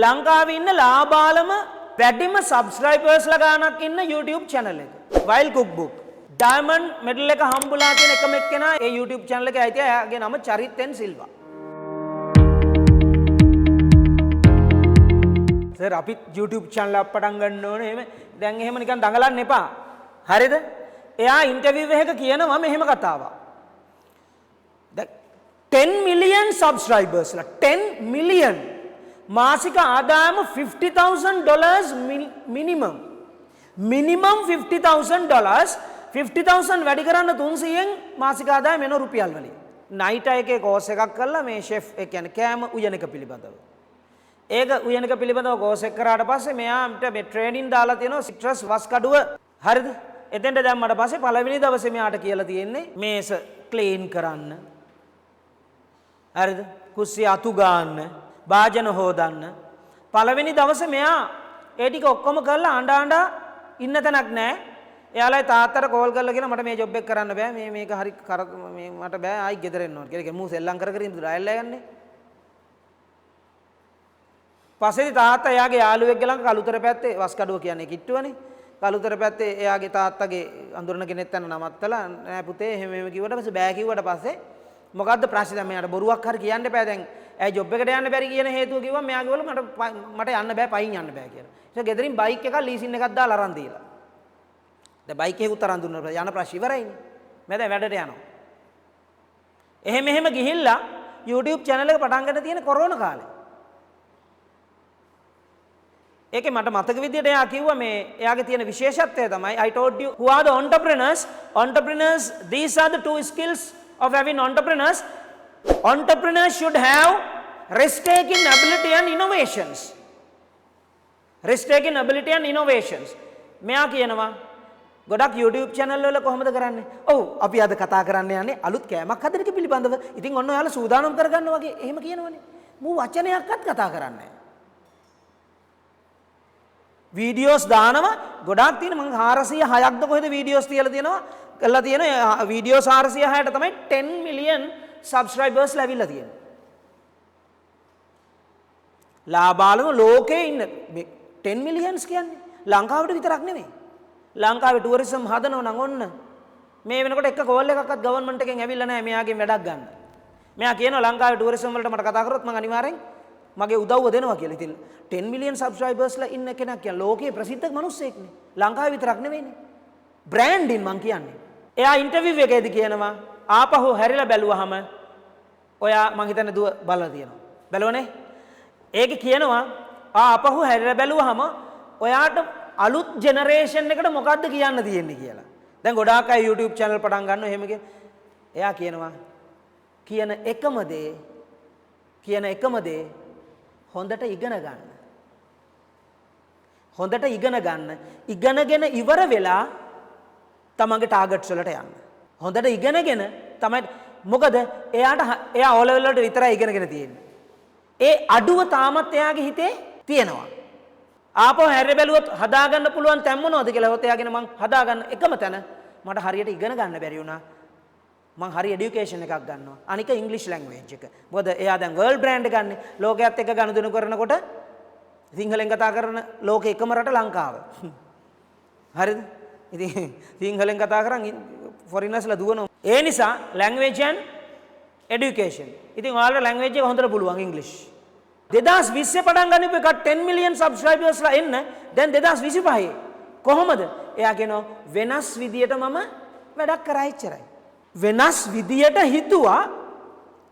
ලංකාවේ ඉන්න ලාබාලම වැඩිම සබ්ස්ක්‍රයිබර්ස්ලා ගානක් ඉන්න YouTube channel එක. Wild Cookbook. Diamond medal එක හම්බුලා තියෙන එකම එක්කෙනා ඒ YouTube channel එකේ අයිතිය. එයාගේ නම චරිතෙන් සිල්වා. සර් අපිත් YouTube channel එක පටන් ගන්න ඕනේ. එහෙම දැන් එහෙම නිකන් දඟලන්න එපා. හරිද? එයා ඉන්ටර්විව් එකක කියනවා මෙහෙම කතාවක්. 10 million subscribers ලා 10 million මාසික ආදායම $50,000 minimum $50,000 50,000 වැඩි කරන්න 300න් මාසික ආදායම එන රුපියල් වලින් නයිට් එකේ කෝස් එකක් කරලා මේ ෂෙෆ් ඒ කියන්නේ කෑම උයනක පිළිබඳව ඒක උයනක පිළිබඳව කෝස් එක කරාට පස්සේ මෙයාට මේ ට්‍රේනින් දාලා තියෙනවා සිට්‍රස් වස්කඩුව හරිද එතෙන්ට දැම්මට පස්සේ පළවෙනි දවසේ මෙයාට කියලා තියෙන්නේ මේස ක්ලීන් කරන්න හරිද කුස්සිය අතු ගන්න භාජන හොදන්න පළවෙනි දවසේ මෙයා ඒ ටික ඔක්කොම කරලා අඬ ඉන්න තැනක් නැහැ එයාලයි තාත්තට කෝල් කරලා කියන මට මේ ජොබ් එක කරන්න බෑ මේක හරි මේ මට බෑ ආයි ගෙදර එන්න ඕන කියලා මූ සෙල්ලම් කර ඉඳලා ඩ්‍රයිල් යන්නේ පස්සේ තාත්තා එයාගේ යාළුවෙක්ගේ ළඟ කලුතර පැත්තේ වස්කඩුව කියන්නේ කිට්ටුවනේ කලුතර පැත්තේ එයාගේ තාත්තගේ අඳුරන කෙනෙක් තන නමත්තලා නෑ පුතේ එහෙම කිව්වට පස්සේ බෑ කිව්වට පස්සේ මොකද්ද ප්‍රශ්නේ දැන් මෙයාට බොරුවක් හරි කියන්න එපා දැන් ඇයි ජොබ් එකට යන්න බැරි කියන හේතුව කිව්වම මෙයා කිව්වලු මට යන්න බෑ පයින් යන්න බෑ කියලා. ඊට ගෙදරින් බයික් එකක් ලීසින් එකක් දාලා අරන් දීලා. දැන් බයික් එකකුත් අරන් දුන්නා යන ප්‍රශ්න ඉවරයිනේ. මම දැන් වැඩට යනවා. එහෙම ගිහිල්ලා YouTube channel එක පටන් ගන්න තියෙන කොරෝනා කාලේ. ඒකේ මට මතක විදියට එයා කිව්වා මේ එයාගේ තියෙන විශේෂත්වය තමයි I told you who are the entrepreneurs these are the two skills of having entrepreneurs should have risk taking ability and innovations මෙයා කියනවා ගොඩක් YouTube channel වල කොහොමද කරන්නේ ඔව් අපි අද කතා කරන්න යන්නේ අලුත් කෑමක් හදන එක පිළිබඳව ඉතින් ඔන්න ඔයාලා සූදානම් කරගන්න වගේ එහෙම කියනවනේ මූ වචනයක්වත් කතා කරන්නේ නැහැ වීඩියෝස් දානවා ගොඩාක් තියෙන මම 406ක්ද කොහෙද වීඩියෝස් තියලා තියෙනවා කළා තියෙන වීඩියෝස් 406ට තමයි 10 මිලියන් සබ්ස්ක්‍රයිබර්ස් ලැබිලා තියෙන්නේ. ලාබාලම ලෝකේ ඉන්න 10 මිලියන්ස් කියන්නේ ලංකාවට විතරක් නෙමෙයි. ලංකාවේ ටුවරිසම් හදනව නම් ඔන්න මේ වෙනකොට එක කෝල් එකක්වත් ගවර්න්මන්ට් එකෙන් ඇවිල්ලා නැහැ මෙයාගෙන් වැඩක් ගන්න. මෙයා කියනවා ලංකාවේ ටුවරිසම් වලට මට කතා කරොත් මම අනිවාර්යෙන් මගේ උදව්ව දෙනවා කියලා. ඉතින් 10 මිලියන් සබ්ස්ක්‍රයිබර්ස්ලා ඉන්න කෙනෙක් කියන්නේ ලෝකේ ප්‍රසිද්ධ මිනිස්සෙක්නේ. ලංකාවේ විතරක් නෙවෙයිනේ. බ්‍රෑන්ඩින් මං කියන්නේ. එයා ඉන්ටර්විව් එකේදී කියනවා ආපහු හැරිලා බැලුවාම ඔයා මං හිතන්නේ දුව බලලා තියෙනවා. බැලුවනේ? ඒකේ කියනවා ආපහු හැරිලා බැලුවාම ඔයාට අලුත් ජෙනරේෂන් එකට මොකද්ද කියන්න තියෙන්නේ කියලා. දැන් ගොඩාක් අය YouTube channel පටන් ගන්නවා එහෙම එයා කියනවා කියන එකම දේ හොඳට ඉගෙන ගන්න. හොඳට ඉගෙන ගන්න. ඉගෙනගෙන ඉවර වෙලා තමන්ගේ ටාගට්ස් වලට යන්න. හොඳට ඉගෙනගෙන තමයි මොකද එයා O level වලට විතරයි ඉගෙනගෙන තියෙන්නේ. ඒ අඩුව තාමත් එයාගේ හිතේ තියෙනවා. ආපහු හැරෙ බැලුවොත් හදාගන්න පුළුවන් තැන් මොනවද කියලා හොත් එයාගෙන මං හදාගන්න එකම තැන මට හරියට ඉගෙන ගන්න බැරි වුණා. මං හරි এডুকেෂන් එකක් ගන්නවා. අනික ඉංග්‍රීසි ලැන්ග්වේජ් එක. මොකද එයා දැන් වර්ල්ඩ් බ්‍රෑන්ඩ් ගන්න. ලෝකයේත් එක්ක ගනුදෙනු කරනකොට සිංහලෙන් කතා කරන ලෝකේ එකම රට ලංකාව. හරිද? ඉතින් සිංහලෙන් කතා කරන් ෆොරිනර්ස්ලා දුවනවා. ඒ නිසා ලැන්ග්වේජ් and এডুকেෂන්. ඉතින් ඔයාලට ලැන්ග්වේජ් එක හොඳට පුළුවන් ඉංග්‍රීසි. 2020 පටන් ගන්න එක 10 මිලියන් සබ්ස්ක්‍රයිබර්ස්ලා එන්න දැන් 2025 කොහොමද? එයා කියනවා වෙනස් විදියට මම වැඩක් කරා ඉච්චරයි. වෙනස් විදියට හිතුවා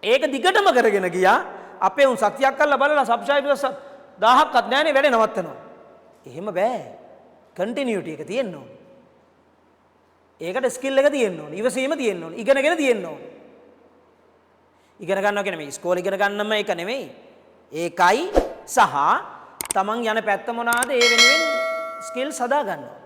ඒක දිගටම කරගෙන ගියා අපේ උන් සතියක් කරලා බලලා සබ්ස්ක්‍රයිබර්ස් 1000ක්වත් නැහනේ වැඩේ නවත්තනවා. එහෙම බෑ. කන්ටිනියුටි එක තියෙන්න ඕන. ඒකට ස්කිල් එක තියෙන්න ඕන. ඉවසීම තියෙන්න ඕන. ඉගෙනගෙන තියෙන්න ඕන. ඉගෙන ගන්නවා කියන්නේ මේ ඉස්කෝලේ ඉගෙන ගන්නම එක නෙමෙයි. ඒකයි සහ තමන් යන පැත්ත මොනවාද ඒ වෙනුවෙන් ස්කිල්ස් හදා ගන්නවා.